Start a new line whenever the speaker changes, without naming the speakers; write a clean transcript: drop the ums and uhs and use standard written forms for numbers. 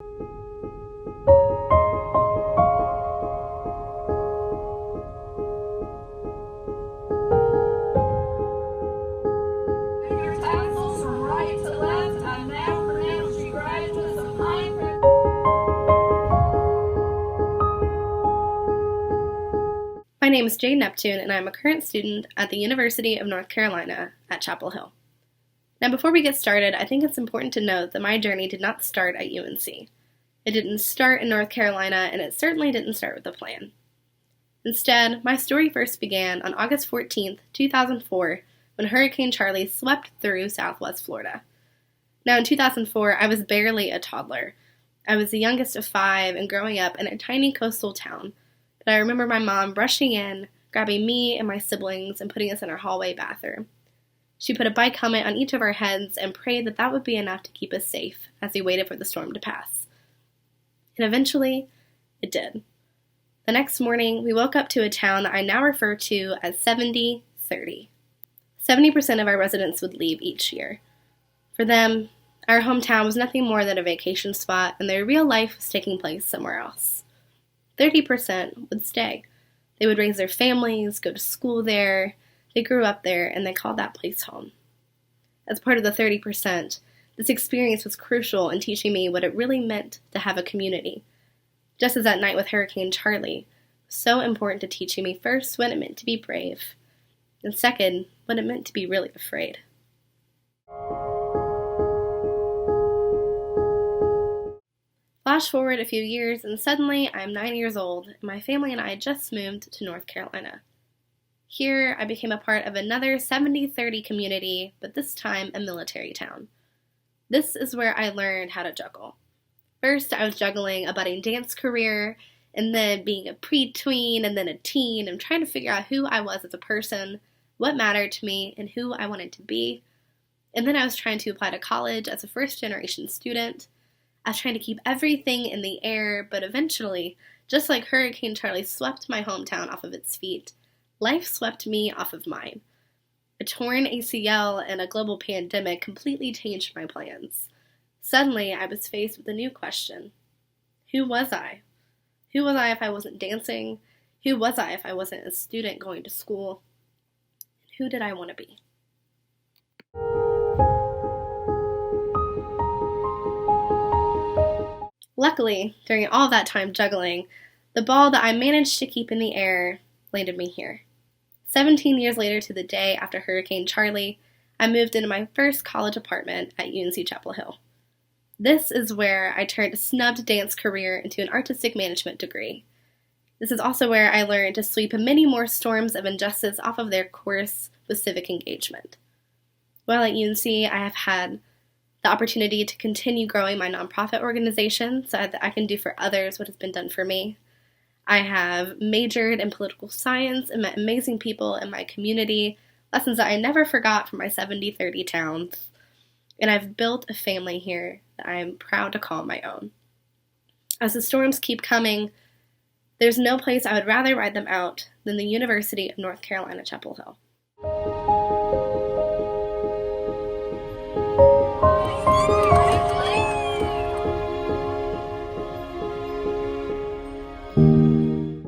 Your tassels from right to left, and now pronounce you graduates of high.
My name is Jade Neptune, and I'm a current student at the University of North Carolina at Chapel Hill. Now, before we get started, I think it's important to note that my journey did not start at UNC. It didn't start in North Carolina, and it certainly didn't start with a plan. Instead, my story first began on August 14th, 2004, when Hurricane Charlie swept through southwest Florida. Now, in 2004, I was barely a toddler. I was the youngest of 5 and growing up in a tiny coastal town. But I remember my mom rushing in, grabbing me and my siblings, and putting us in our hallway bathroom. She put a bike helmet on each of our heads and prayed that that would be enough to keep us safe as we waited for the storm to pass. And eventually, it did. The next morning, we woke up to a town that I now refer to as 70-30. 70% of our residents would leave each year. For them, our hometown was nothing more than a vacation spot, and their real life was taking place somewhere else. 30% would stay. They would raise their families, go to school there. They grew up there, and they called that place home. As part of the 30%, this experience was crucial in teaching me what it really meant to have a community. Just as that night with Hurricane Charlie was so important to teaching me first what it meant to be brave, and second, what it meant to be really afraid. Flash forward a few years, and suddenly I'm 9 years old, and my family and I just moved to North Carolina. Here, I became a part of another 70-30 community, but this time a military town. This is where I learned how to juggle. First, I was juggling a budding dance career, and then being a pre-tween, and then a teen, and trying to figure out who I was as a person, what mattered to me, and who I wanted to be. And then I was trying to apply to college as a first-generation student. I was trying to keep everything in the air, but eventually, just like Hurricane Charlie swept my hometown off of its feet, life swept me off of mine. A torn ACL and a global pandemic completely changed my plans. Suddenly, I was faced with a new question. Who was I? Who was I if I wasn't dancing? Who was I if I wasn't a student going to school? Who did I want to be? Luckily, during all that time juggling, the ball that I managed to keep in the air landed me here. 17 years later to the day after Hurricane Charlie, I moved into my first college apartment at UNC Chapel Hill. This is where I turned a snubbed dance career into an artistic management degree. This is also where I learned to sweep many more storms of injustice off of their course with civic engagement. While at UNC, I have had the opportunity to continue growing my nonprofit organization so that I can do for others what has been done for me. I have majored in political science and met amazing people in my community, lessons that I never forgot from my 70-30 towns. And I've built a family here that I am proud to call my own. As the storms keep coming, there's no place I would rather ride them out than the University of North Carolina, Chapel Hill.